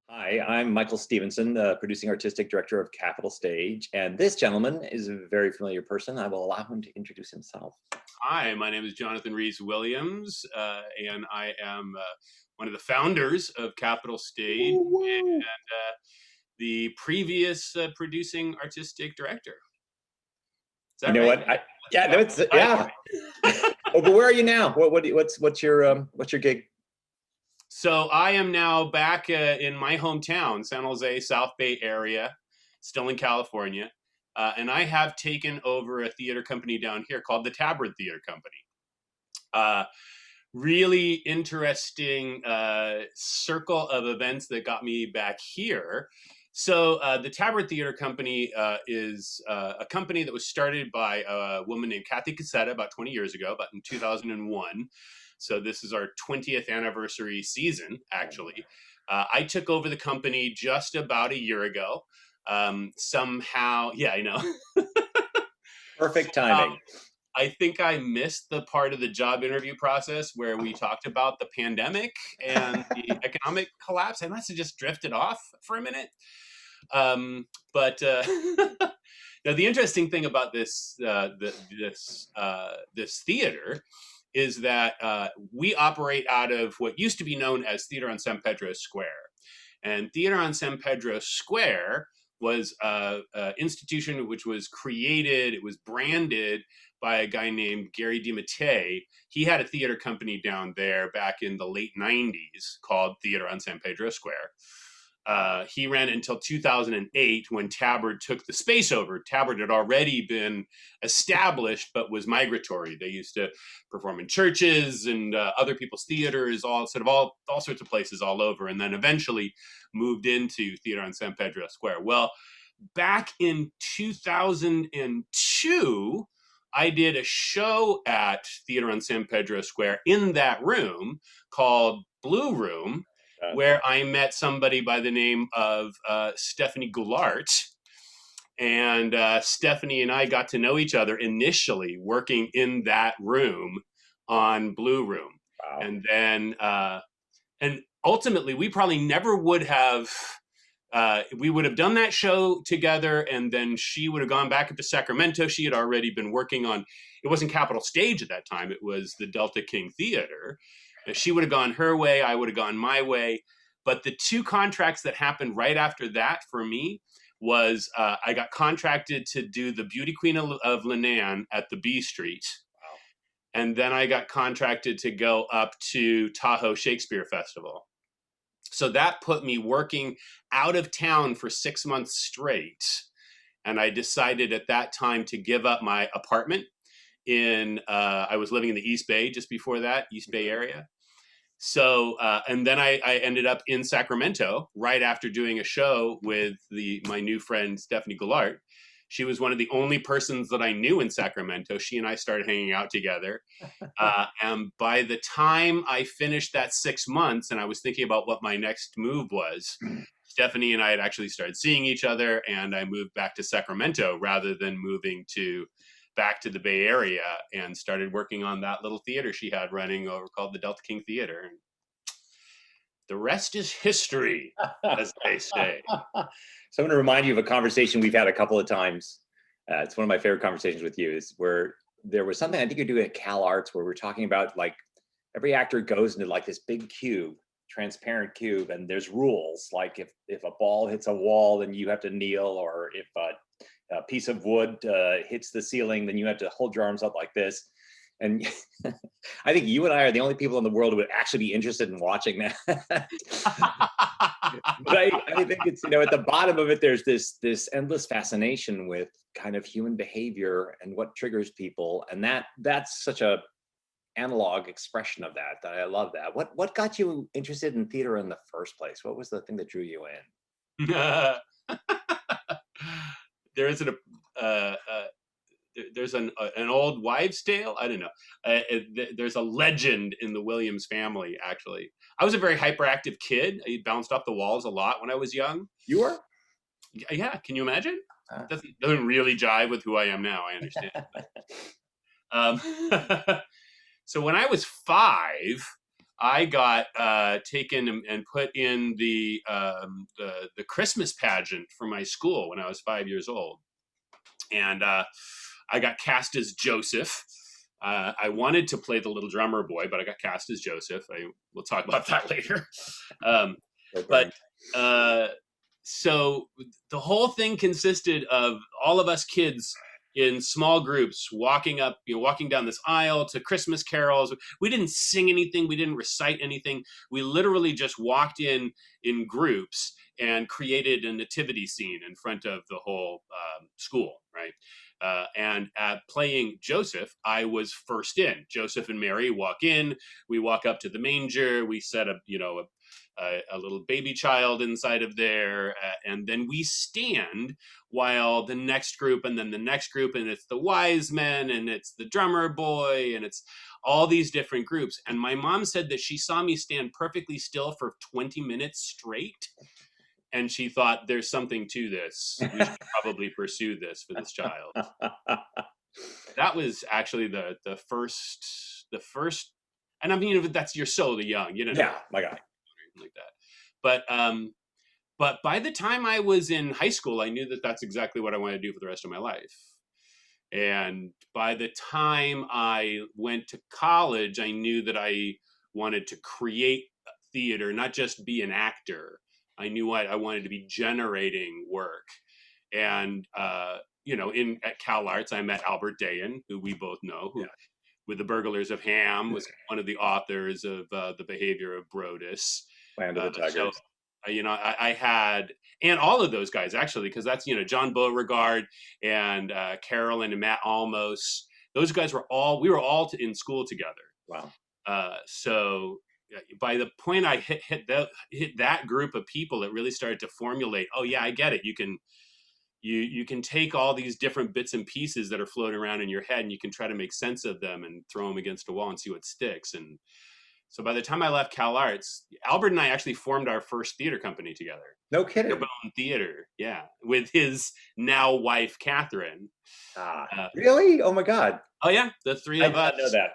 Hi, I'm Michael Stevenson, producing artistic director of Capitol Stage, and this gentleman is a very familiar person. I will allow him to introduce himself. Hi, my name is Jonathan Rhys Williams, and I am one of the founders of Capitol Stage Woo, woo. and the previous producing artistic director. Is You that know right? what? Yeah, no, it's Hi. yeah. Oh, but where are you now? What's your gig? So I am now back in my hometown, San Jose, South Bay area, still in California, and I have taken over a theater company down here called the Tabard Theatre Company. Uh, Really interesting circle of events that got me back here. So the Tabard Theatre Company is a company that was started by a woman named Kathy Cassetta about 20 years ago, about in 2001. So this is our 20th anniversary season, actually. I took over the company just about a year ago. Somehow, yeah, I know. Perfect timing. I think I missed the part of the job interview process where we talked about the pandemic and the economic collapse. I must have just drifted off for a minute. But now the interesting thing about this theater is that we operate out of what used to be known as Theater on San Pedro Square, and Theater on San Pedro Square was an institution which was created. It was branded by a guy named Gary DiMattei. He had a theater company down there back in the late 90s called Theater on San Pedro Square. He ran until 2008 when Tabard took the space over. Tabard had already been established but was migratory. They used to perform in churches and other people's theaters, all sorts of places all over, and then eventually moved into Theater on San Pedro Square. Well, back in 2002, I did a show at Theater on San Pedro Square in that room called Blue Room, where I met somebody by the name of Stephanie Goulart. And Stephanie and I got to know each other initially working in that room on Blue Room. Wow. And then, and ultimately, we probably never would have. We would have done that show together, and then she would have gone back up to Sacramento. She had already been working on, it wasn't Capitol Stage at that time, it was the Delta King Theater. She would have gone her way, I would have gone my way. But the two contracts that happened right after that for me was I got contracted to do the Beauty Queen of Lenan at the B Street. Wow. And then I got contracted to go up to Tahoe Shakespeare Festival. So that put me working out of town for 6 months straight. And I decided at that time to give up my apartment I was living in the East Bay just before that, East Bay area. So, and then I ended up in Sacramento right after doing a show with my new friend, Stephanie Goulart. She was one of the only persons that I knew in Sacramento. She and I started hanging out together. And by the time I finished that 6 months and I was thinking about what my next move was, Stephanie and I had actually started seeing each other, and I moved back to Sacramento rather than moving back to the Bay Area, and started working on that little theater she had running over called the Delta King Theater. And the rest is history, as they say. So I'm going to remind you of a conversation we've had a couple of times. It's one of my favorite conversations with you, is where there was something I think you're doing at Cal Arts where we're talking about, like, every actor goes into like this big cube, transparent cube, and there's rules. Like if a ball hits a wall, then you have to kneel, or if a piece of wood hits the ceiling, then you have to hold your arms up like this. And I think you and I are the only people in the world who would actually be interested in watching that. But I think it's, at the bottom of it, there's this endless fascination with kind of human behavior and what triggers people. And that's such a analog expression of that I love that. What got you interested in theater in the first place? What was the thing that drew you in? There isn't there's an old wives' tale. I don't know. There's a legend in the Williams family. Actually, I was a very hyperactive kid. I bounced off the walls a lot when I was young. You were? Yeah. Can you imagine? It doesn't really jive with who I am now. I understand. So when I was 5, I got taken and put in the Christmas pageant for my school when I was 5 years old, and I got cast as Joseph. I wanted to play the little drummer boy, but I got cast as Joseph. We'll talk about that later. But so the whole thing consisted of all of us kids in small groups walking down this aisle to Christmas carols. We didn't sing anything. We didn't recite anything. We literally just walked in groups and created a nativity scene in front of the whole school, right? And at playing Joseph, I was first in. Joseph and Mary walk in. We walk up to the manger. We set up, a little baby child inside of there, and then we stand while the next group, and then the next group, and it's the wise men, and it's the drummer boy, and it's all these different groups. And my mom said that she saw me stand perfectly still for 20 minutes straight, and she thought, there's something to this. We should probably pursue this for this child. That was actually the first, and I mean, you're so young, Yeah, my God. Like that. But by the time I was in high school, I knew that that's exactly what I wanted to do for the rest of my life. And by the time I went to college, I knew that I wanted to create theater, not just be an actor. I knew I wanted to be generating work. And at Cal Arts, I met Albert Dayan, who we both know, who with The Burglars of Ham was one of the authors of The Behavior of Brodus. Land of the Tigers. So, I had, and all of those guys actually, because that's, John Beauregard and Carolyn and Matt Almos. Those guys we were all in school together. Wow. So by the point I hit that group of people, it really started to formulate, oh yeah, I get it. You can take all these different bits and pieces that are floating around in your head, and you can try to make sense of them and throw them against a wall and see what sticks. And so by the time I left Cal Arts, Albert and I actually formed our first theater company together. No kidding. Bone Theater, yeah, with his now wife, Catherine. Really? Oh my God. Oh yeah, the three of us. I know that.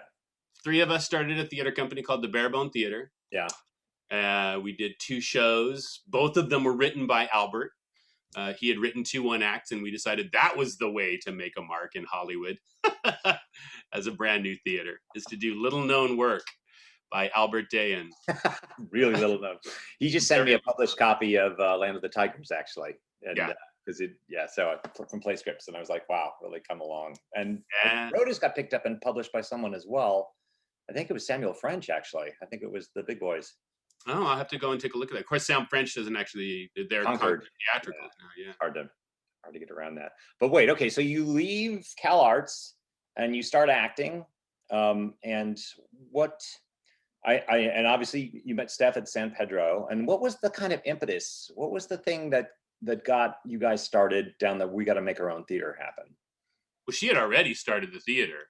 Three of us started a theater company called the Barebone Theater. Yeah. We did 2 shows. Both of them were written by Albert. He had written 2 one-acts, and we decided that was the way to make a mark in Hollywood as a brand new theater, is to do little-known work by Albert Dayan. Really little known. He just sent me a published copy of Land of the Tigers, actually. And, so from Play Scripts, and I was like, wow, really come along. And Brodus got picked up and published by someone as well. I think it was Samuel French, actually. I think it was the big boys. Oh, I'll have to go and take a look at that. Of course, Sam French doesn't actually, they're theatrical now. Yeah. Hard to get around that. But wait, okay, so you leave Cal Arts and you start acting. And what, and obviously you met Steph at San Pedro. And what was the kind of impetus? What was the thing that got you guys started down the, we got to make our own theater happen? Well, she had already started the theater.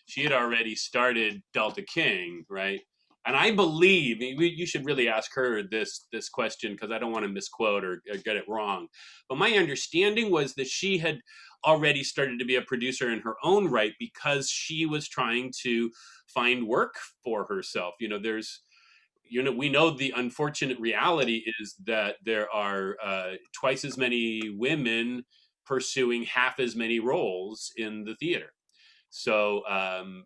She had already started Delta King, right? And I believe, you should really ask her this question, because I don't want to misquote or get it wrong. But my understanding was that she had already started to be a producer in her own right, because she was trying to find work for herself. We know the unfortunate reality is that there are twice as many women pursuing half as many roles in the theater. So,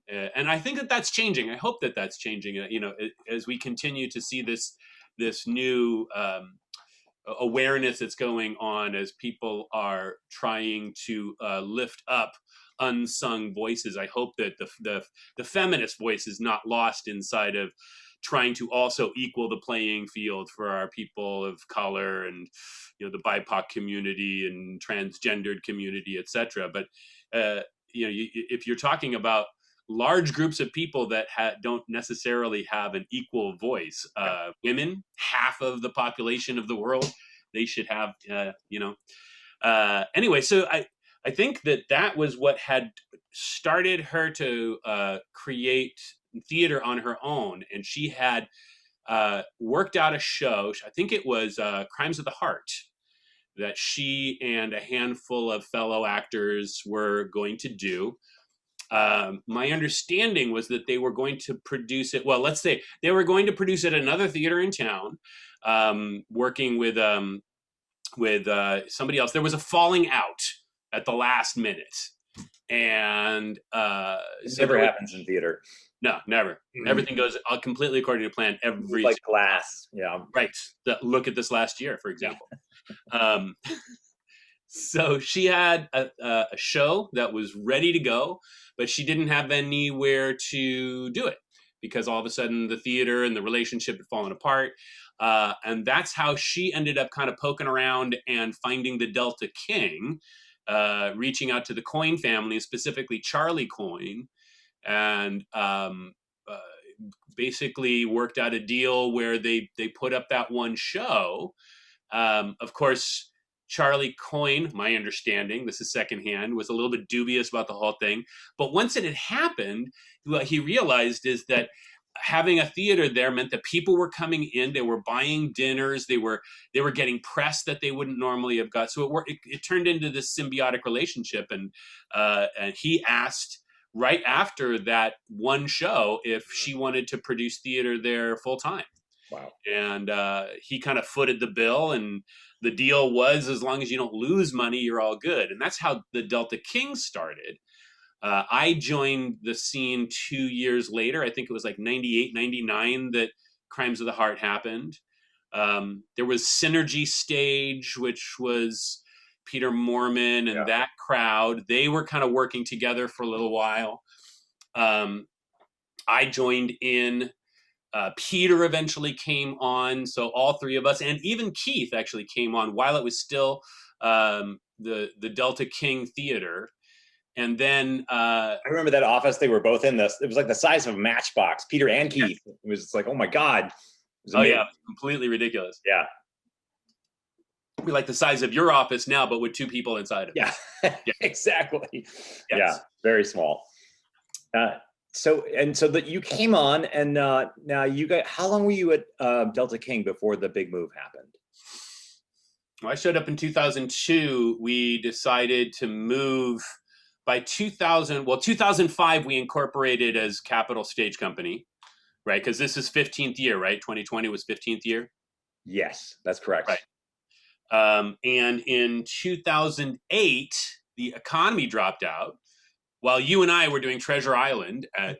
and I think that that's changing. I hope that that's changing, as we continue to see this new awareness that's going on, as people are trying to lift up unsung voices. I hope that the feminist voice is not lost inside of trying to also equal the playing field for our people of color and, the BIPOC community and transgendered community, etc. But, if you're talking about large groups of people that don't necessarily have an equal voice, women, half of the population of the world, they should have, anyway, so I think that was what had started her to create theater on her own. And she had worked out a show, I think it was Crimes of the Heart, that she and a handful of fellow actors were going to do. My understanding was that they were going to produce it. Well, let's say they were going to produce it at another theater in town, working with somebody else. There was a falling out at the last minute, and it never happens in theater. No, never. Mm-hmm. Everything goes completely according to plan. Every like glass, yeah. Right. Look at this last year, for example. So she had a show that was ready to go, but she didn't have anywhere to do it because all of a sudden the theater and the relationship had fallen apart. And that's how she ended up kind of poking around and finding the Delta King, reaching out to the Coyne family, specifically Charlie Coyne, and basically worked out a deal where they put up that one show. Of course, Charlie Coyne, my understanding, this is secondhand, was a little bit dubious about the whole thing. But once it had happened, what he realized is that having a theater there meant that people were coming in, they were buying dinners, they were getting press that they wouldn't normally have got. So it turned into this symbiotic relationship. And he asked right after that one show if she wanted to produce theater there full time. Wow. And he kind of footed the bill, and the deal was, as long as you don't lose money, you're all good. And that's how the Delta King started. I joined the scene 2 years later. I think it was like 98, 99 that Crimes of the Heart happened. There was Synergy Stage, which was Peter Mormon and that crowd. They were kind of working together for a little while. I joined in. Peter eventually came on, so all three of us, and even Keith actually came on while it was still the Delta King Theater. And then I remember that office they were both in. This it was like the size of a matchbox. Peter and Keith. It was just like, oh my god. Oh yeah, completely ridiculous. Yeah, it'd be like the size of your office now, but with two people inside of it. Yeah, exactly. Yes. Yeah, very small. So that you came on, and now you got. How long were you at Delta King before the big move happened? Well, I showed up in 2002. We decided to move by 2005. We incorporated as Capital Stage Company, right? Because this is 15th year, right? 2020 was 15th year. Yes, that's correct. Right. And in 2008, the economy dropped out. While you and I were doing Treasure Island at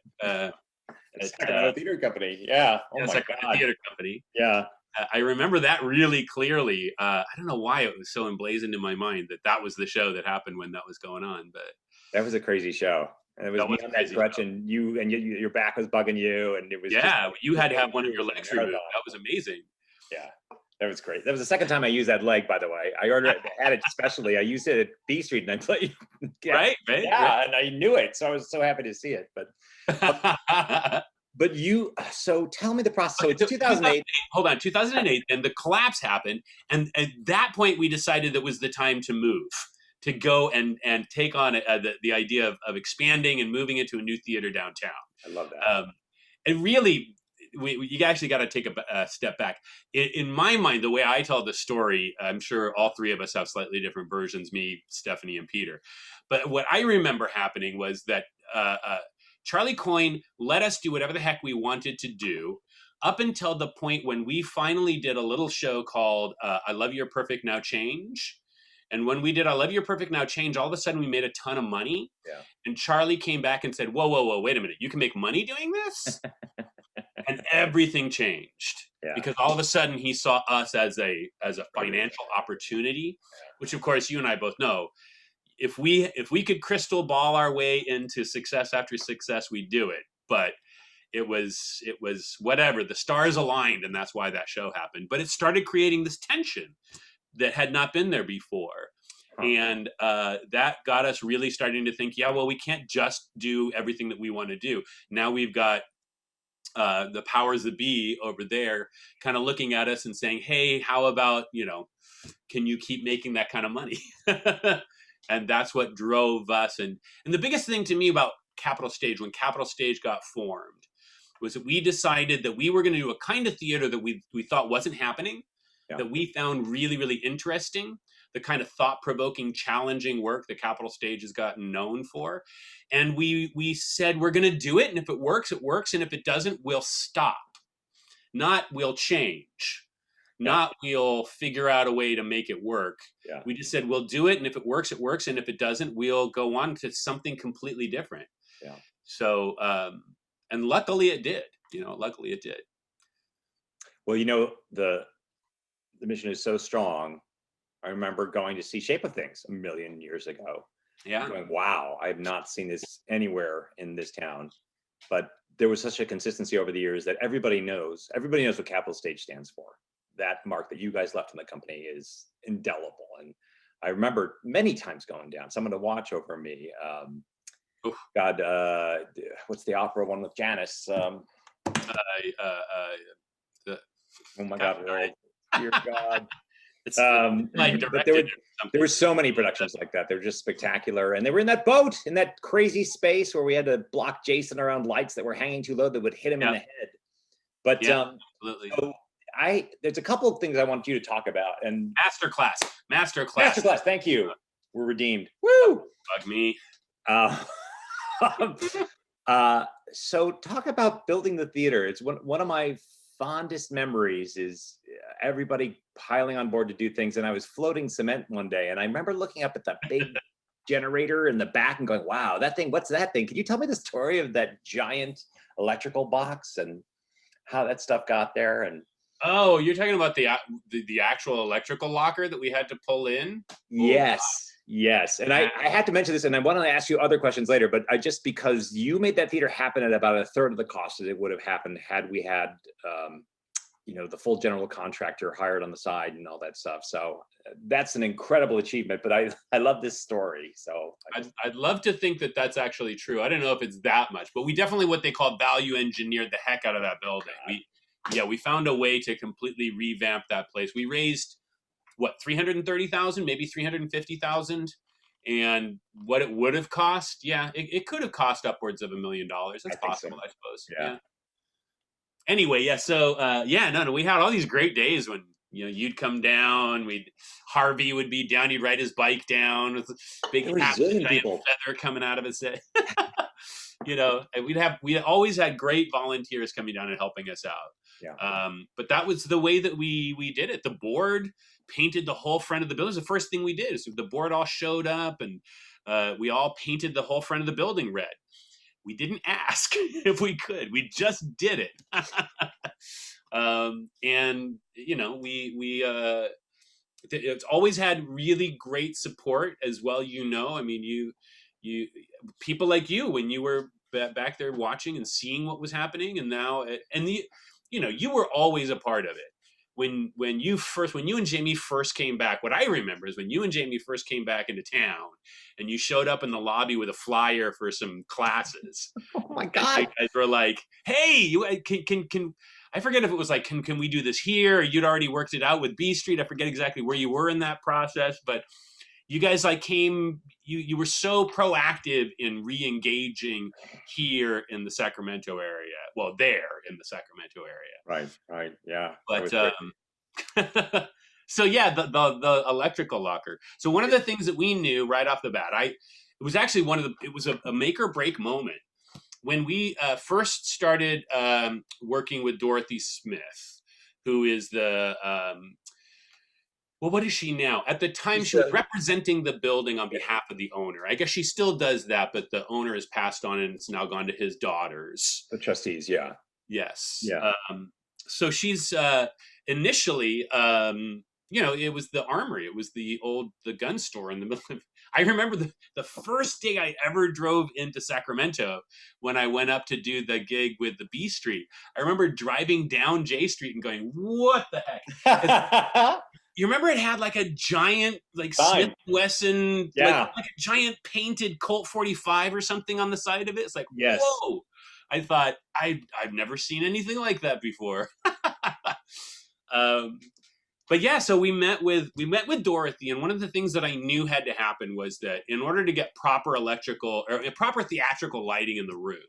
Sacramento Theatre Company, yeah, Sacramento Theatre Company, yeah, I remember that really clearly. I don't know why it was so emblazoned in my mind that was the show that happened when that was going on, but that was a crazy show. And it was me on that crutch, and your back was bugging you, and it was you had to have one of your legs removed. That was amazing. Yeah. That was great. That was the second time I used that leg, by the way. I had it specially. I used it at B Street, and I played. Right. Yeah, and I knew it, so I was so happy to see it. But you. So tell me the process. So it's 2008. Hold on, 2008, and the collapse happened, and at that point we decided that was the time to move, to go and take on the idea of expanding and moving into a new theater downtown. I love that. And really. You actually got to take a step back. In my mind, the way I tell the story, I'm sure all three of us have slightly different versions, me, Stephanie, and Peter. But what I remember happening was that Charlie Coyne let us do whatever the heck we wanted to do up until the point when we finally did a little show called I Love Your Perfect Now Change. And when we did I Love Your Perfect Now Change, all of a sudden we made a ton of money. Yeah. And Charlie came back and said, whoa, wait a minute. You can make money doing this? And everything changed because all of a sudden he saw us as a financial opportunity, which of course you and I both know. If we could crystal ball our way into success after success, we'd do it. But it was whatever, the stars aligned, and that's why that show happened. But it started creating this tension that had not been there before. And that got us really starting to think, we can't just do everything that we want to do. Now we've got the powers that be over there kind of looking at us and saying, hey, how about, can you keep making that kind of money? And that's what drove us. And the biggest thing to me about Capital Stage, when Capital Stage got formed, was that we decided that we were going to do a kind of theater that we thought wasn't happening. that we found really, really interesting, the kind of thought-provoking, challenging work the Capitol Stage has gotten known for. And we said, we're going to do it. And if it works, it works. And if it doesn't, we'll stop. Not we'll change. Not we'll figure out a way to make it work. Yeah. We just said, we'll do it. And if it works, it works. And if it doesn't, we'll go on to something completely different. Yeah. So, and luckily it did. Luckily it did. Well, the mission is so strong. I remember going to see Shape of Things a million years ago. Yeah. Going, wow, I have not seen this anywhere in this town. But there was such a consistency over the years that everybody knows what Capitol Stage stands for. That mark that you guys left in the company is indelible. And I remember many times going down, someone to watch over me. What's the opera one with Janice? Oh my God, right. Dear God. There were so many productions like that. They were just spectacular. And they were in that boat, in that crazy space where we had to block Jason around lights that were hanging too low that would hit him in the head. But absolutely. So there's a couple of things I want you to talk about. And Masterclass. Thank you. We're redeemed. Woo! Bug me. So talk about building the theater. It's one of my fondest memories is everybody piling on board to do things. And I was floating cement one day, and I remember looking up at that big generator in the back and going, wow, that thing, what's that thing? Could you tell me the story of that giant electrical box and how that stuff got there? And oh, you're talking about the actual electrical locker that we had to pull in? Yes. And I had to mention this, and I want to ask you other questions later, but just because you made that theater happen at about a third of the cost that it would have happened had we had, the full general contractor hired on the side and all that stuff. So that's an incredible achievement, but I love this story. So I'd love to think that that's actually true. I don't know if it's that much, but we definitely what they call value engineered the heck out of that building. We found a way to completely revamp that place. We raised what, 330,000, maybe 350,000, and what it would have cost. Yeah, it could have cost upwards of $1 million. That's possible, so. I suppose. Yeah. Anyway, yeah. So, we had all these great days when you'd come down. Harvey would be down. He'd ride his bike down with a big feather coming out of his head. And we always had great volunteers coming down and helping us out. Yeah. But that was the way that we did it. The board painted the whole front of the building. It was the first thing we did. So the board all showed up, and we all painted the whole front of the building red. We didn't ask if we could. We just did it. It's always had really great support as well. I mean, you people like you, when you were back there watching and seeing what was happening, and now you were always a part of it. When you and Jamie first came back, what I remember is when you and Jamie first came back into town, and you showed up in the lobby with a flyer for some classes. Oh my God! You guys were like, "Hey, can I forget if it was like, can we do this here?" Or you'd already worked it out with B Street. I forget exactly where you were in that process, but you guys came. You were so proactive in re-engaging here in the Sacramento area. Well, there in the Sacramento area. Right, yeah. But so yeah, the electrical locker. So one of the things that we knew right off the bat, it was actually a make or break moment when we first started working with Dorothy Smith, who is the what is she now? At the time, she was representing the building on behalf of the owner. I guess she still does that, but the owner has passed on, and it's now gone to his daughters. The trustees, yeah. Yes. Yeah. So she's initially, it was the armory. It was the gun store in the middle of. I remember the first day I ever drove into Sacramento when I went up to do the gig with the B Street. I remember driving down J Street and going, "What the heck?" You remember it had like a giant, Smith & Wesson, like a giant painted Colt 45 or something on the side of it. It's like, yes. Whoa! I thought I've never seen anything like that before. But yeah, so we met with Dorothy, and one of the things that I knew had to happen was that in order to get proper electrical or proper theatrical lighting in the room,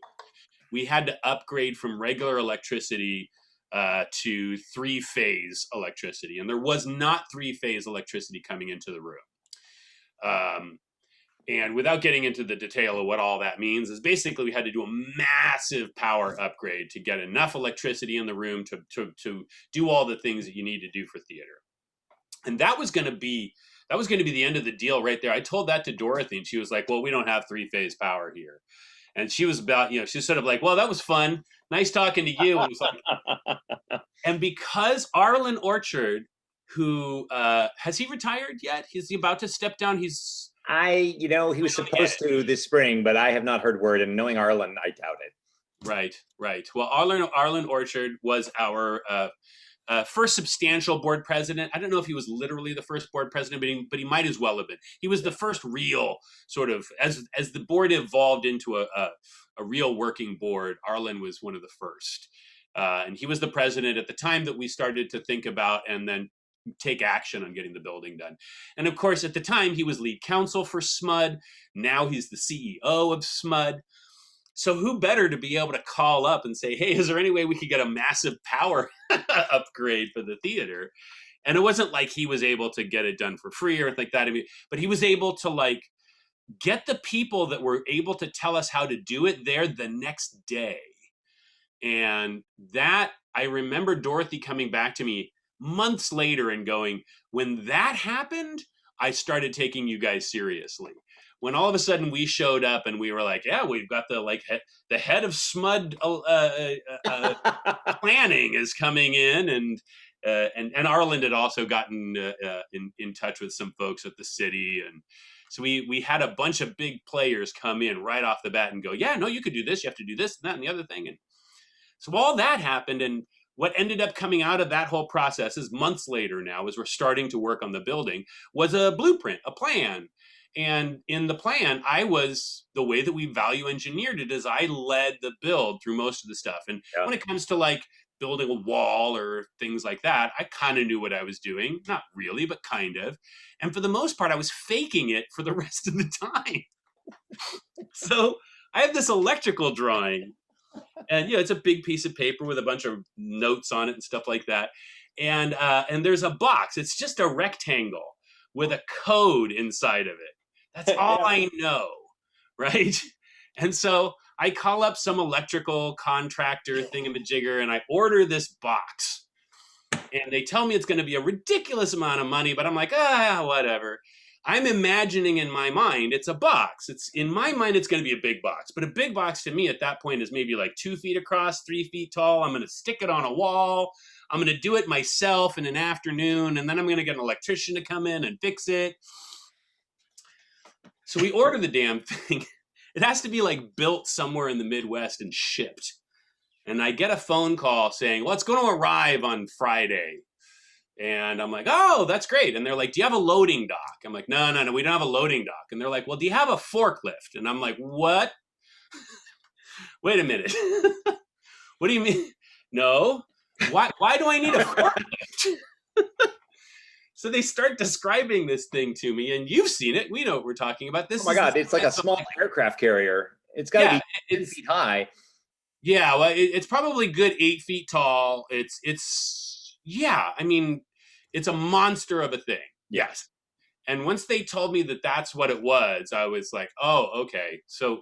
we had to upgrade from regular electricity to 3-phase electricity. And there was not 3-phase electricity coming into the room. And without getting into the detail of what all that means, is basically we had to do a massive power upgrade to get enough electricity in the room to do all the things that you need to do for theater. And that was going to be the end of the deal right there. I told that to Dorothy, and she was like, well, we don't have 3-phase power here. And she was she's sort of like, well, that was fun. Nice talking to you. And, it was like, and because Arlen Orchard, who has he retired yet? Is he about to step down? He was supposed to this spring, but I have not heard word. And knowing Arlen, I doubt it. Right. Well, Arlen Orchard was our first substantial board president. I don't know if he was literally the first board president, but he might as well have been. He was the first real sort of, as the board evolved into a real working board, Arlen was one of the first. And he was the president at the time that we started to think about and then take action on getting the building done. And of course, at the time, he was lead counsel for SMUD. Now he's the CEO of SMUD. So who better to be able to call up and say, hey, is there any way we could get a massive power upgrade for the theater? And it wasn't like he was able to get it done for free or anything like that. I mean, but he was able to get the people that were able to tell us how to do it there the next day. And that, I remember Dorothy coming back to me months later and going, when that happened, I started taking you guys seriously. When all of a sudden we showed up and we were like, yeah, we've got the head of SMUD planning is coming in, and Arlen had also gotten in touch with some folks at the city, and so we had a bunch of big players come in right off the bat and go, yeah, no, you could do this, you have to do this and that and the other thing, and so all that happened. And what ended up coming out of that whole process is months later now, as we're starting to work on the building, was a blueprint, a plan. And in the plan, the way that we value engineered it is I led the build through most of the stuff. And when it comes to building a wall or things like that, I kind of knew what I was doing. Not really, but kind of. And for the most part, I was faking it for the rest of the time. So I have this electrical drawing. And it's a big piece of paper with a bunch of notes on it and stuff like that. And there's a box. It's just a rectangle with a code inside of it. That's all I know, right? And so I call up some electrical contractor thingamajigger and I order this box. And they tell me it's going to be a ridiculous amount of money, but I'm like, whatever. I'm imagining in my mind, it's a box. In my mind, it's going to be a big box. But a big box to me at that point is maybe 2 feet across, 3 feet tall. I'm going to stick it on a wall. I'm going to do it myself in an afternoon. And then I'm going to get an electrician to come in and fix it. So we order the damn thing. It has to be built somewhere in the Midwest and shipped. And I get a phone call saying, well, it's going to arrive on Friday. And I'm like, oh, that's great. And they're like, do you have a loading dock? I'm like, no, we don't have a loading dock. And they're like, well, do you have a forklift? And I'm like, what? Wait a minute. What do you mean? No. Why do I need a forklift? So they start describing this thing to me, and you've seen it. We know what we're talking about. Oh my God, it's like a small aircraft carrier. It's got to be 10 feet high. Yeah, well, it's probably good 8 feet tall. It's a monster of a thing. Yes. And once they told me that that's what it was, I was like, oh, okay. So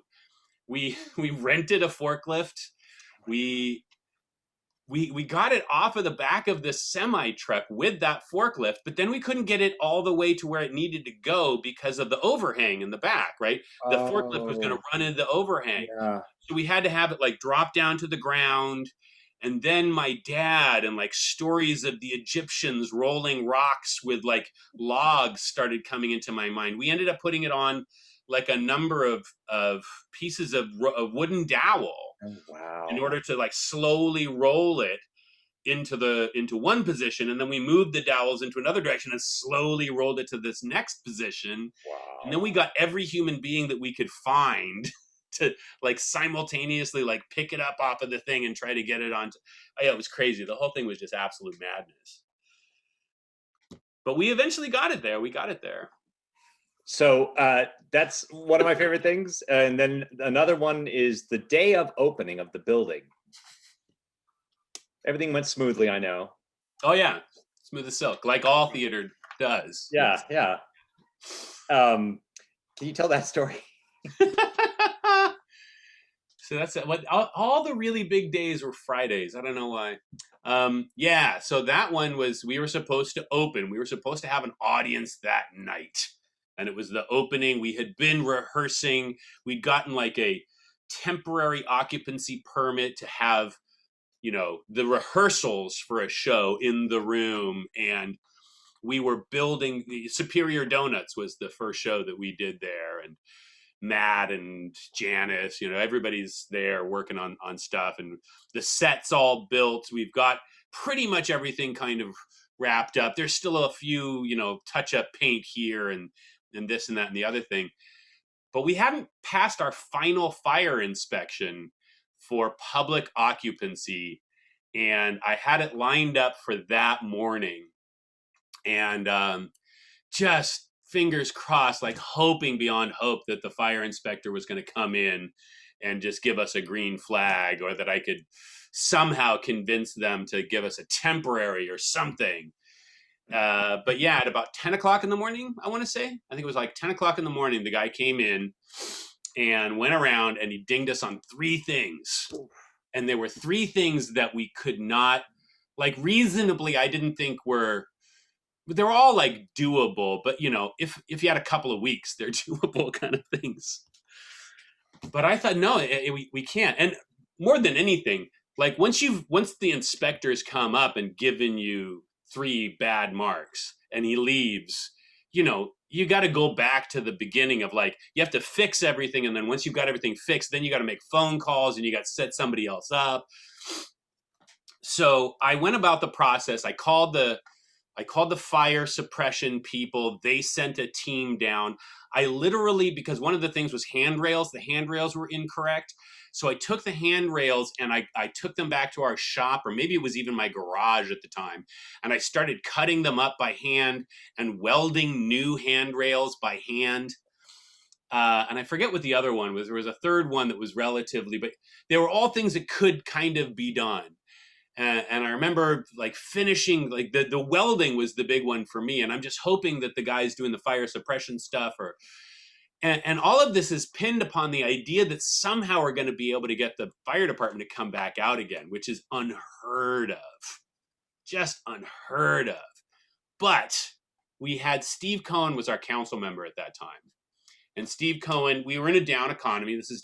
we rented a forklift. We got it off of the back of this semi truck with that forklift, but then we couldn't get it all the way to where it needed to go because of the overhang in the back, right? The forklift was going to run into the overhang. Yeah. So we had to have it drop down to the ground. And then my dad and stories of the Egyptians rolling rocks with logs started coming into my mind. We ended up putting it on a number of pieces of wooden dowel. Oh, wow. In order to slowly roll it into one position, and then we moved the dowels into another direction and slowly rolled it to this next position. Wow. And then we got every human being that we could find to simultaneously pick it up off of the thing and try to get it onto. It was crazy. The whole thing was just absolute madness. But we eventually got it there. We got it there. So that's one of my favorite things. And then another one is the day of opening of the building. Everything went smoothly, I know. Oh yeah, smooth as silk, like all theater does. Yeah, Yes. yeah. Can you tell that story? So that's what all the really big days were Fridays. I don't know why. Yeah, so that one was, we were supposed to open. We were supposed to have an audience that night. And it was the opening. We had been rehearsing. We'd gotten like a temporary occupancy permit to have, the rehearsals for a show in the room. And we were building the Superior Donuts was the first show that we did there. And Matt and Janice, everybody's there working on stuff, and the set's all built. We've got pretty much everything kind of wrapped up. There's still a few, touch up paint here and this and that and the other thing, but we haven't passed our final fire inspection for public occupancy, and I had it lined up for that morning, and just fingers crossed, like hoping beyond hope that the fire inspector was going to come in and just give us a green flag, or that I could somehow convince them to give us a temporary or something. But yeah, at about 10 o'clock in the morning, I want to say, I think it was like 10 o'clock in the morning, the guy came in and went around and he dinged us on 3 things. And there were 3 things that we could not, like reasonably, I didn't think they're all like doable, but if you had a couple of weeks, they're doable kind of things. But I thought, no, we can't. And more than anything, like once the inspector's come up and given you 3 bad marks and he leaves, you got to go back to the beginning of like, you have to fix everything. And then once you've got everything fixed, then you got to make phone calls and you got to set somebody else up. So I went about the process. I called the fire suppression people. They sent a team down. I literally, because one of the things was handrails, the handrails were incorrect. So I took the handrails and I took them back to our shop, or maybe it was even my garage at the time. And I started cutting them up by hand and welding new handrails by hand. And I forget what the other one was. There was a third one that was relatively, but they were all things that could kind of be done. And I remember like finishing, like the welding was the big one for me. And I'm just hoping that the guys doing the fire suppression stuff and all of this is pinned upon the idea that somehow we're going to be able to get the fire department to come back out again, which is unheard of, just unheard of. But we had Steve Cohen was our council member at that time. And Steve Cohen, we were in a down economy. This is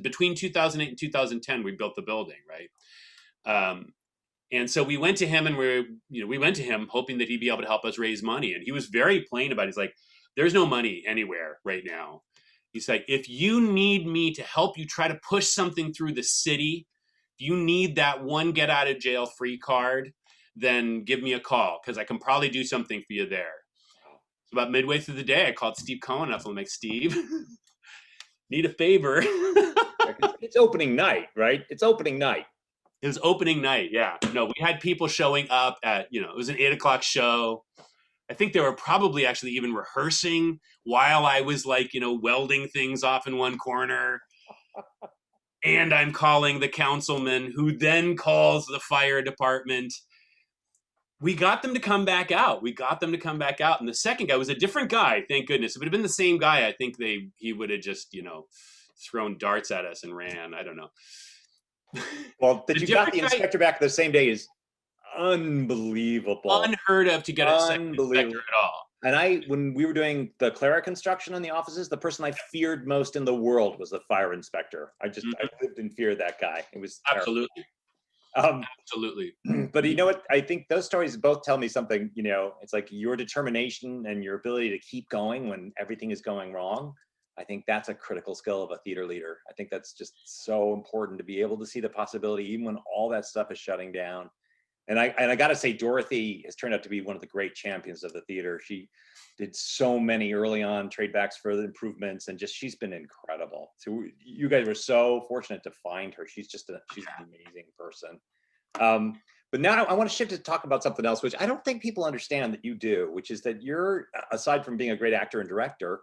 between 2008 and 2010, we built the building, right? And so we went to him and we went to him hoping that he'd be able to help us raise money. And he was very plain about it. He's like, there's no money anywhere right now. He's like, if you need me to help you try to push something through the city, if you need that one get out of jail free card, then give me a call because I can probably do something for you there. So about midway through the day, I called Steve Cohen up and I'm like, Steve, need a favor. It's opening night, right? It's opening night. It was opening night, yeah. No, we had people showing up at, it was an 8 o'clock show. I think they were probably actually even rehearsing while I was like, welding things off in one corner. And I'm calling the councilman who then calls the fire department. We got them to come back out. And the second guy was a different guy, thank goodness. If it had been the same guy, I think he would have just, thrown darts at us and ran. I don't know. Well, that you got the inspector back the same day is unbelievable. Unheard of to get a second inspector at all. And when we were doing the Clara construction on the offices, the person I feared most in the world was the fire inspector. I lived in fear of that guy. It was absolutely. Absolutely. But you know what? I think those stories both tell me something, it's like your determination and your ability to keep going when everything is going wrong. I think that's a critical skill of a theater leader. I think that's just so important to be able to see the possibility, even when all that stuff is shutting down. And I got to say, Dorothy has turned out to be one of the great champions of the theater. She did so many early on tradebacks for the improvements, and she's been incredible. So you guys were so fortunate to find her. She's an amazing person. But now I want to shift to talk about something else, which I don't think people understand that you do, which is that you're, aside from being a great actor and director,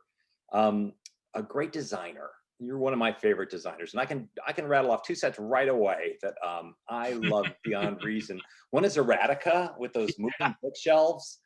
a great designer. you're one of my favorite designers, and I can rattle off two sets right away that I love beyond reason. One is Erotica with those moving bookshelves,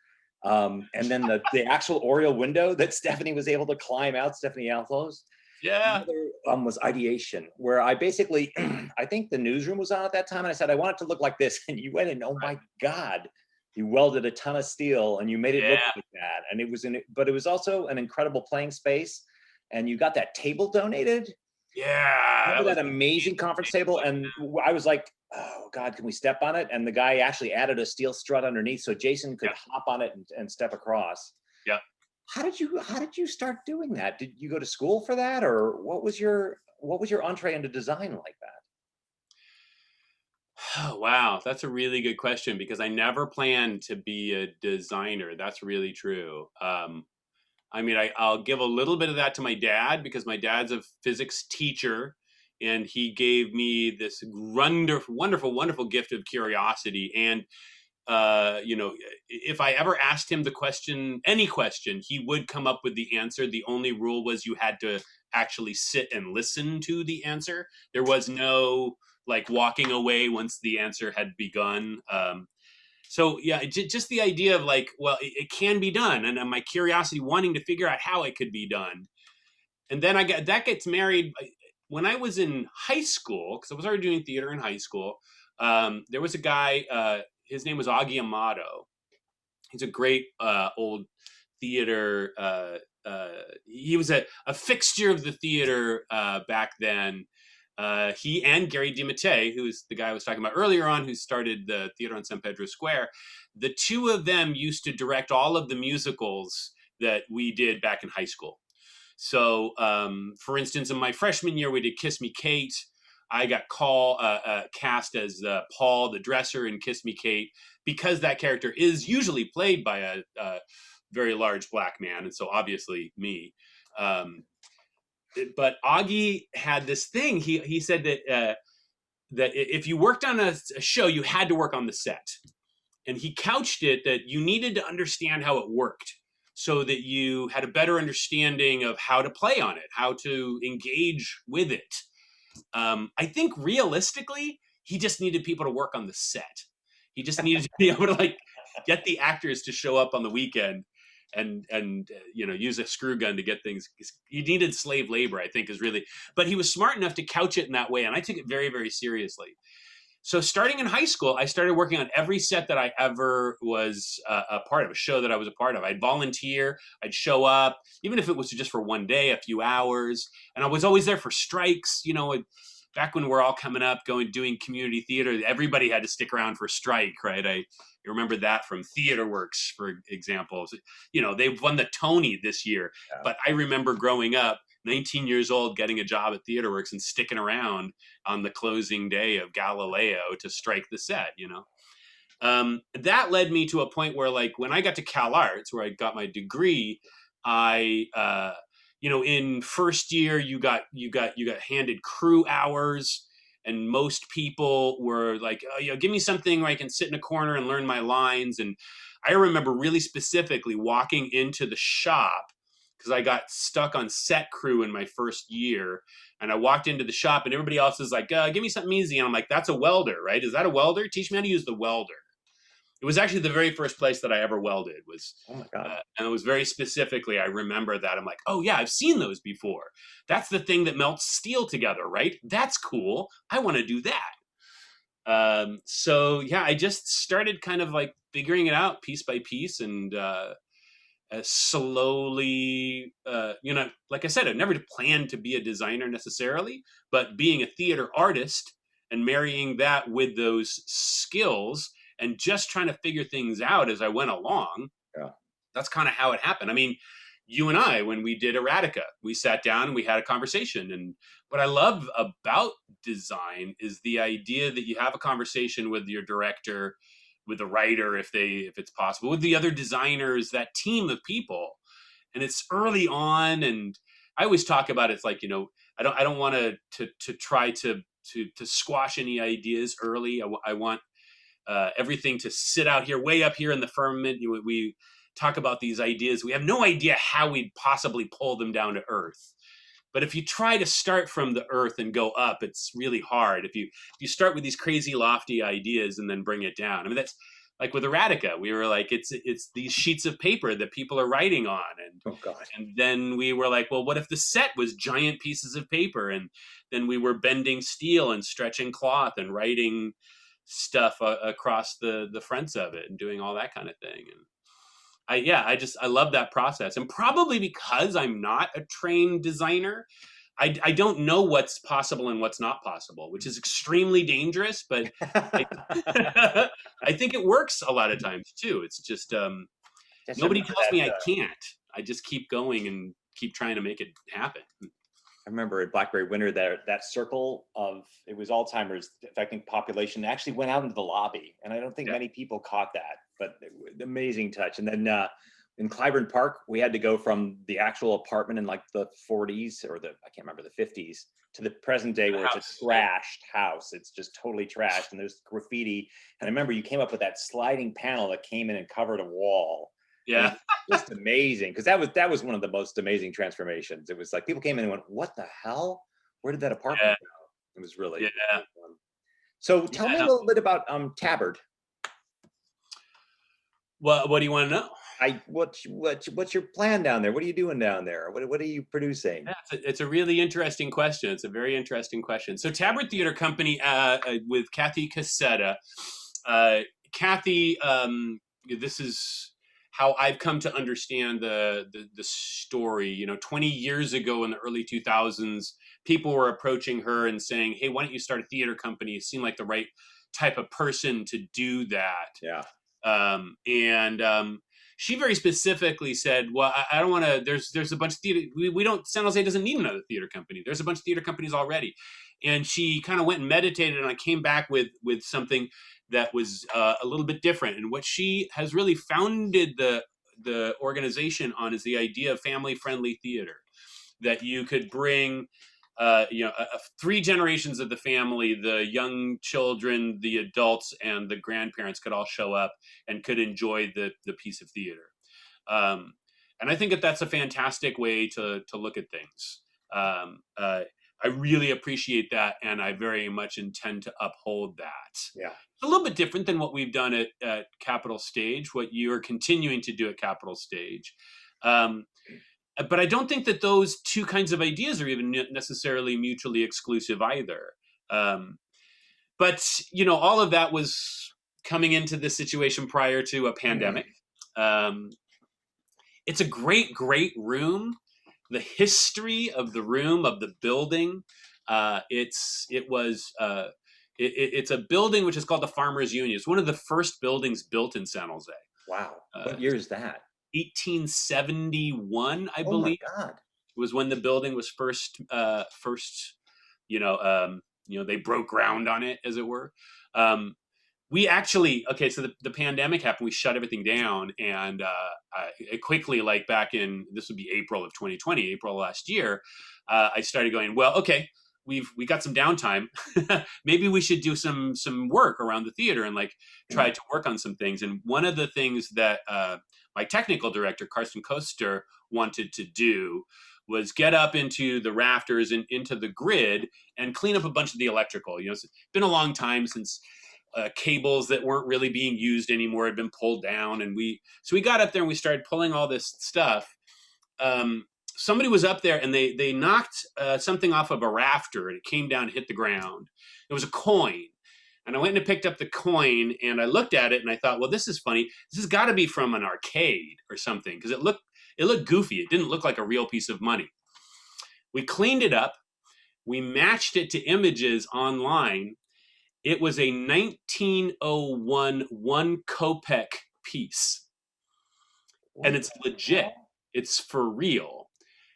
and then the actual Oriel window that Stephanie was able to climb out. Stephanie Althos. Yeah. The other was Ideation, where I basically, I think the newsroom was on at that time, and I said I want it to look like this, and you went in, oh my God, you welded a ton of steel and you made it look like that, and it was but it was also an incredible playing space. And you got that table donated. Yeah. Remember that amazing conference table? And I was like, oh God, can we step on it? And the guy actually added a steel strut underneath so Jason could hop on it and step across. Yeah. How did you start doing that? Did you go to school for that, or what was your entree into design like that? Oh, wow, that's a really good question, because I never planned to be a designer. That's really true. I mean, I'll give a little bit of that to my dad, because my dad's a physics teacher, and he gave me this wonderful gift of curiosity. And, if I ever asked him any question, he would come up with the answer. The only rule was you had to actually sit and listen to the answer. There was no like walking away once the answer had begun. So yeah, just the idea of like, well, it can be done, and my curiosity wanting to figure out how it could be done. And then that gets married when I was in high school, because I was already doing theater in high school. There was a guy, his name was Augie Amato. He's a great old theater. He was a fixture of the theater back then. He and Gary DiMattei, who's the guy I was talking about earlier on, who started the theater on San Pedro Square, the two of them used to direct all of the musicals that we did back in high school. So, for instance, in my freshman year, we did Kiss Me Kate. I got cast as Paul, the dresser in Kiss Me Kate, because that character is usually played by a very large black man, and so obviously me. But Augie had this thing. He said that if you worked on a show, you had to work on the set, and he couched it that you needed to understand how it worked, so that you had a better understanding of how to play on it, how to engage with it. I think realistically, he just needed people to work on the set. He just needed to be able to like get the actors to show up on the weekend and use a screw gun to get things. He needed slave labor, I think, is really. But he was smart enough to couch it in that way, and I took it very, very seriously. So starting in high school, I started working on every set that I ever was a part of, a show that I was a part of. I'd volunteer, I'd show up, even if it was just for one day, a few hours. And I was always there for strikes. Back when we're all coming up, doing community theater, everybody had to stick around for strike, right? I remember that from Theater Works, for example. They've won the Tony this year. Yeah. But I remember growing up, 19 years old, getting a job at Theater Works and sticking around on the closing day of Galileo to strike the set, That led me to a point where, like, when I got to Cal Arts, where I got my degree, in first year, you got handed crew hours, and most people were like, oh, give me something where I can sit in a corner and learn my lines. And I remember really specifically walking into the shop, because I got stuck on set crew in my first year. And I walked into the shop and everybody else is like, give me something easy. And I'm like, that's a welder, right? Is that a welder? Teach me how to use the welder. It was actually the very first place that I ever welded. Oh my God. And it was very specifically, I remember that. I'm like, oh yeah, I've seen those before. That's the thing that melts steel together, right? That's cool. I want to do that. So yeah, I just started kind of like figuring it out piece by piece, and slowly, like I said, I never planned to be a designer necessarily, but being a theater artist and marrying that with those skills and just trying to figure things out as I went along. Yeah. That's kind of how it happened. I mean, you and I, when we did Erotica, we sat down and we had a conversation. And what I love about design is the idea that you have a conversation with your director, with the writer, if it's possible, with the other designers, that team of people. And it's early on, and I always talk about it's like, I don't want to try to squash any ideas early. I want everything to sit out here, way up here in the firmament. We talk about these ideas. We have no idea how we'd possibly pull them down to earth. But if you try to start from the earth and go up, it's really hard. If you start with these crazy lofty ideas and then bring it down. I mean, that's like with Erotica. We were like, it's these sheets of paper that people are writing on, and Oh God. and then we were like, well, what if the set was giant pieces of paper, and then we were bending steel and stretching cloth and writing stuff across the fronts of it and doing all that kind of thing. And I love that process. And probably because I'm not a trained designer, I don't know what's possible and what's not possible, which is extremely dangerous, but I, I think it works a lot of times too. It's just nobody tells me I can't. I just keep going and keep trying to make it happen. I remember at Blackberry Winter that circle of, it was Alzheimer's affecting population actually went out into the lobby, and I don't think many people caught that, but amazing touch. And then in Clybourne Park, we had to go from the actual apartment in like the 40s or I can't remember, the 50s to the present day where it's a trashed house. It's just totally trashed, and there's graffiti. And I remember you came up with that sliding panel that came in and covered a wall. Yeah. Just amazing, because that was one of the most amazing transformations. It was like people came in and went, what the hell? Where did that apartment go? It was really fun. So tell me a little bit about Tabard. What do you want to know? What's your plan down there? What are you doing down there? What are you producing? Yeah, it's a really interesting question. It's a very interesting question. So Tabard Theatre Company with Kathy Cassetta. Kathy, this is how I've come to understand the story. 20 years ago in the early 2000s, people were approaching her and saying, hey, why don't you start a theater company? You seem like the right type of person to do that. Yeah. She very specifically said, well, I don't want to, there's a bunch of theater, we don't, San Jose doesn't need another theater company. There's a bunch of theater companies already. And she kind of went and meditated, and I came back with something that was a little bit different. And what she has really founded the organization on is the idea of family-friendly theater, that you could bring three generations of the family, the young children, the adults, and the grandparents could all show up and could enjoy the piece of theater. And I think that's a fantastic way to look at things. I really appreciate that, and I very much intend to uphold that. Yeah. It's a little bit different than what we've done at Capitol Stage, what you're continuing to do at Capitol Stage. But I don't think that those two kinds of ideas are even necessarily mutually exclusive either. But all of that was coming into this situation prior to a pandemic. It's a great, great room. The history of the room, of the building, it's a building which is called the Farmers Union. It's one of the first buildings built in San Jose. Wow. What year is that? 1871, I believe. Oh my God. Was when the building was first, they broke ground on it, as it were. We actually, so the pandemic happened, we shut everything down, and it quickly, like back in, this would be April of 2020, April last year, I started going, well, okay, we got some downtime. Maybe we should do some work around the theater and try to work on some things. And one of the things that my technical director, Carson Koster, wanted to do was get up into the rafters and into the grid and clean up a bunch of the electrical. It's been a long time since cables that weren't really being used anymore had been pulled down. And we got up there and we started pulling all this stuff. Somebody was up there and they knocked something off of a rafter, and it came down and hit the ground. It was a coin. And I went and picked up the coin, and I looked at it and I thought, well, this is funny. This has got to be from an arcade or something, because it looked goofy. It didn't look like a real piece of money. We cleaned it up. We matched it to images online. It was a 1901 1 kopeck piece. And it's legit. It's for real.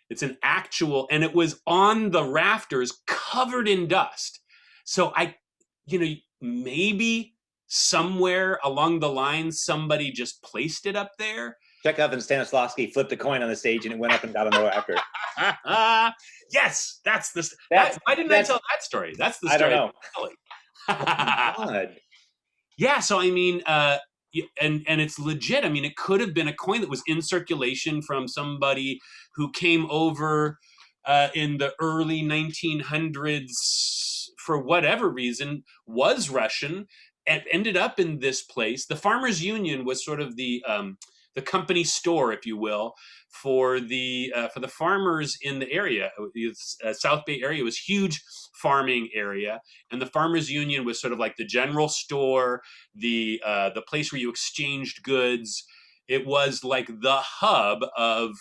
It's an actual, and it was on the rafters covered in dust. So maybe somewhere along the line, somebody just placed it up there. Chekhov and Stanislavski flipped a coin on the stage and it went up and got on the rafter. Yes, why didn't I tell that story? That's the story. I don't know. Yeah, so I mean, and it's legit. I mean, it could have been a coin that was in circulation from somebody who came over in the early 1900s, for whatever reason, was Russian and ended up in this place. The Farmers Union was sort of the company store, if you will, for the farmers in the area. South Bay area was huge farming area, and the Farmers Union was sort of like the general store, the place where you exchanged goods. It was like the hub of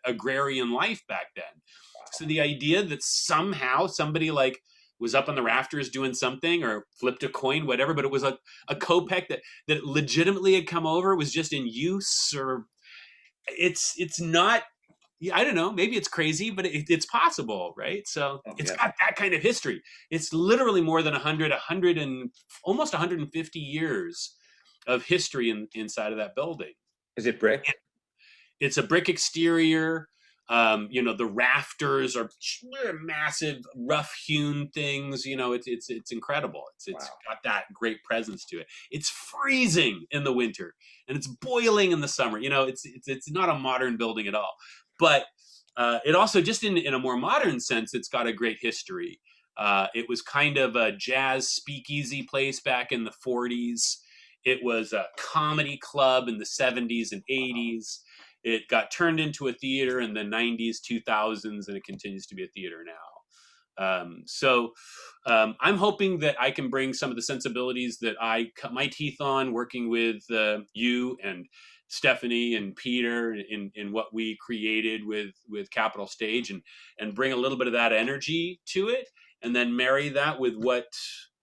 agrarian life back then. So the idea that somehow somebody like was up on the rafters doing something or flipped a coin, whatever, but it was a kopeck that legitimately had come over, was just in use, or it's not, I don't know, maybe it's crazy, but it's possible, right? So it's got that kind of history. It's literally more than 100 and almost 150 years of history inside of that building. Is it brick? It's a brick exterior. The rafters are massive, rough-hewn things. It's incredible. It's got that great presence to it. It's freezing in the winter, and it's boiling in the summer. It's not a modern building at all. But it also, just in a more modern sense, it's got a great history. It was kind of a jazz speakeasy place back in the 40s. It was a comedy club in the 70s and 80s. It got turned into a theater in the 90s, 2000s, and it continues to be a theater now. So I'm hoping that I can bring some of the sensibilities that I cut my teeth on working with you and Stephanie and Peter in what we created with Capital Stage, and bring a little bit of that energy to it, and then marry that with what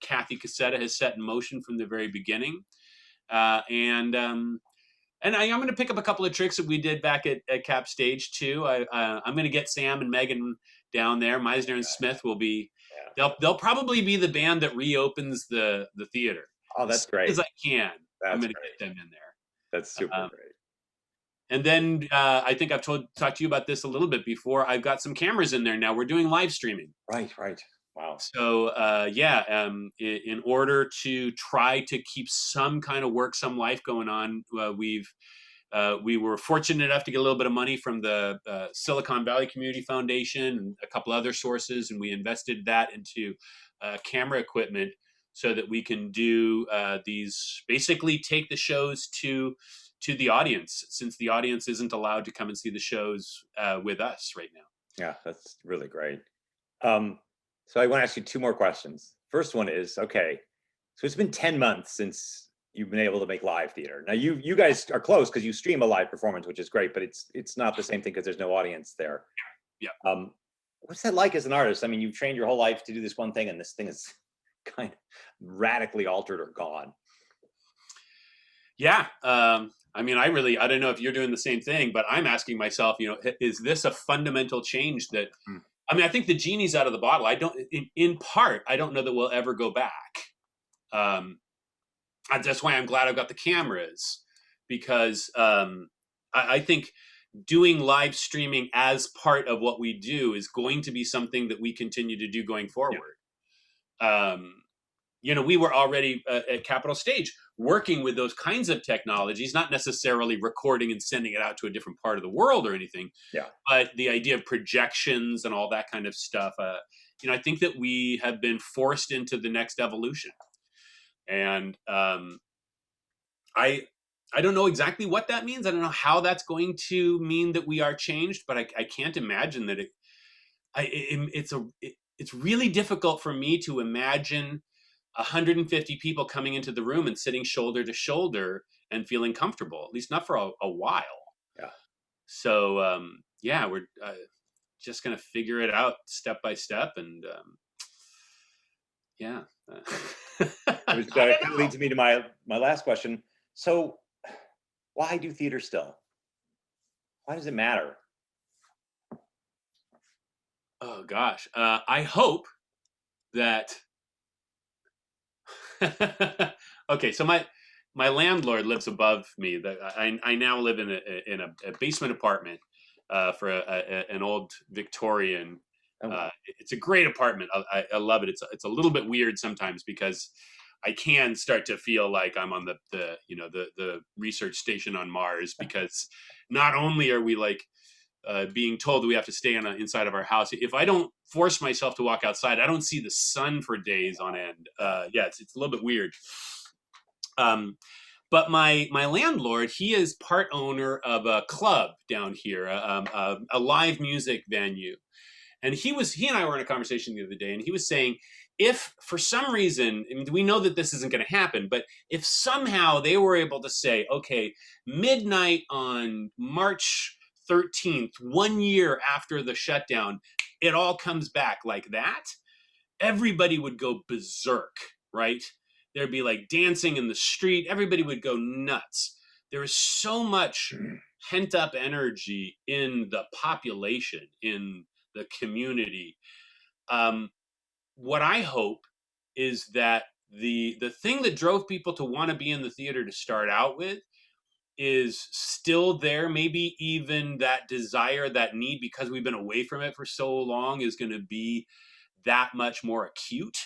Kathy Cassetta has set in motion from the very beginning. And I'm going to pick up a couple of tricks that we did back at Cap Stage too. I'm going to get Sam and Megan down there. Meisner and Smith will be. They'll probably be the band that reopens the theater. Oh, that's great. As I can. I'm going to get them in there. That's super great. And then I think I've talked to you about this a little bit before. I've got some cameras in there now. We're doing live streaming. Right. Wow. So in order to try to keep some kind of work, some life going on, we were fortunate enough to get a little bit of money from the Silicon Valley Community Foundation and a couple other sources, and we invested that into camera equipment so that we can do these, basically take the shows to the audience, since the audience isn't allowed to come and see the shows with us right now. Yeah, that's really great. So I want to ask you two more questions. First one is, okay, so it's been 10 months since you've been able to make live theater. Now you guys are close because you stream a live performance, which is great, but it's not the same thing because there's no audience there. Yeah. What's that like as an artist? I mean, you've trained your whole life to do this one thing, and this thing is kind of radically altered or gone. Yeah. I don't know if you're doing the same thing, but I'm asking myself, is this a fundamental change that, I think the genie's out of the bottle. In part, I don't know that we'll ever go back. That's why I'm glad I've got the cameras, because I think doing live streaming as part of what we do is going to be something that we continue to do going forward. Yeah. We were already at Capital Stage working with those kinds of technologies, not necessarily recording and sending it out to a different part of the world or anything. Yeah. But the idea of projections and all that kind of stuff, I think that we have been forced into the next evolution. And I don't know exactly what that means. I don't know how that's going to mean that we are changed, but I can't imagine that it's really difficult for me to imagine 150 people coming into the room and sitting shoulder to shoulder and feeling comfortable, at least not for a while. Yeah. So, we're just going to figure it out step by step. And Which kind of leads me to my last question. So why do theater still? Why does it matter? Oh, gosh. I hope that... Okay, so my landlord lives above me. I now live in a basement apartment for an old Victorian. It's a great apartment. I love it. It's a little bit weird sometimes because I can start to feel like I'm on the research station on Mars, because not only are we like being told that we have to stay inside of our house. If I don't force myself to walk outside, I don't see the sun for days on end. Yeah, it's a little bit weird. But my landlord, he is part owner of a club down here, a live music venue. And he and I were in a conversation the other day, and he was saying, if for some reason, I mean, we know that this isn't going to happen, but if somehow they were able to say, okay, midnight on March 13th, 1 year after the shutdown, it all comes back like that, everybody would go berserk, right? There'd be like dancing in the street. Everybody would go nuts. There is so much pent up energy in the population, in the community. What I hope is that the thing that drove people to want to be in the theater to start out with is still there. Maybe even that desire, that need, because we've been away from it for so long, is going to be that much more acute.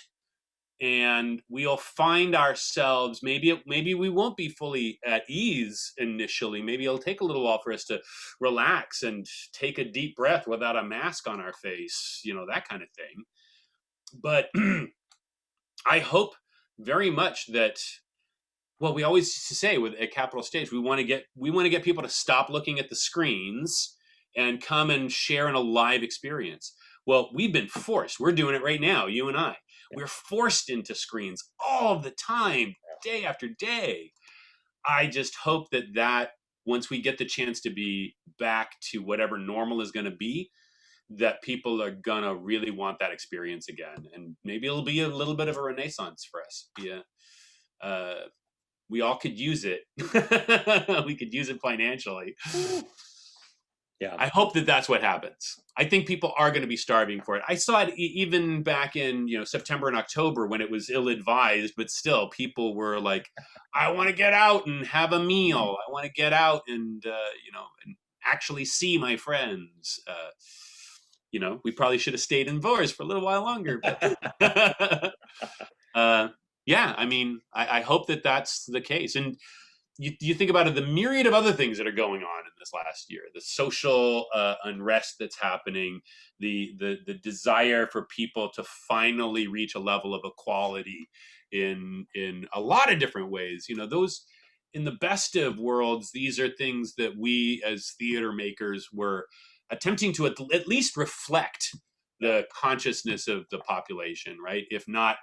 And we'll find ourselves, maybe we won't be fully at ease initially. Maybe it'll take a little while for us to relax and take a deep breath without a mask on our face, that kind of thing. But I hope very much that, well, we always used to say at Capitol Stage, we want to get people to stop looking at the screens and come and share in a live experience. Well, we've been forced. We're doing it right now, you and I. We're forced into screens all the time, day after day. I just hope that once we get the chance to be back to whatever normal is going to be, that people are going to really want that experience again. And maybe it'll be a little bit of a renaissance for us. Yeah. We all could use it. We could use it financially. Yeah. I hope that that's what happens. I think people are going to be starving for it. I saw it even back in September and October when it was ill-advised, but still people were like, I want to get out and have a meal. I want to get out and and actually see my friends. We probably should have stayed indoors for a little while longer. But yeah, I mean, I hope that that's the case. And you think about it, the myriad of other things that are going on in this last year, the social unrest that's happening, the desire for people to finally reach a level of equality in a lot of different ways. Those, in the best of worlds, these are things that we as theater makers were attempting to at least reflect the consciousness of the population, right? If not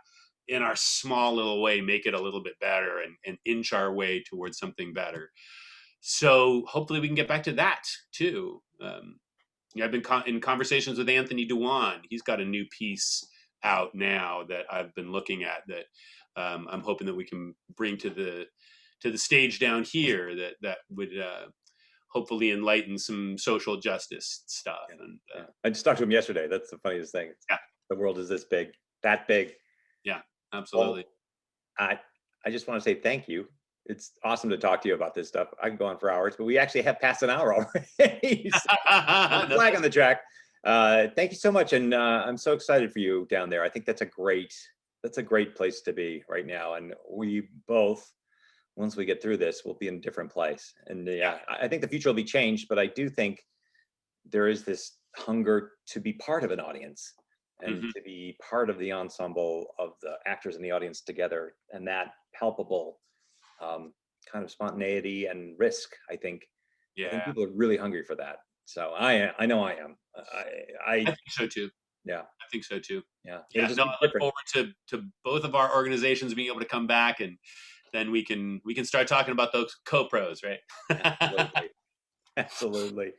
in our small little way, make it a little bit better and inch our way towards something better. So hopefully we can get back to that too. I've been in conversations with Anthony Dewan. He's got a new piece out now that I've been looking at that I'm hoping that we can bring to the stage down here that would hopefully enlighten some social justice stuff. And I just talked to him yesterday. That's the funniest thing. Yeah. The world is this big, that big. Yeah, absolutely. Well, I just want to say thank you. It's awesome to talk to you about this stuff. I can go on for hours, but we actually have passed an hour already. Flag on the track. Thank you so much. And I'm so excited for you down there. I think that's a great place to be right now. And we both, once we get through this, we'll be in a different place. And I think the future will be changed, but I do think there is this hunger to be part of an audience and to be part of the ensemble of the actors in the audience together, and that palpable kind of spontaneity and risk. I think people are really hungry for that. So I know I am. I think so too. Yeah, I think so too. Yeah. I look forward to both of our organizations being able to come back, and then we can start talking about those co-pros, right? Absolutely. Absolutely.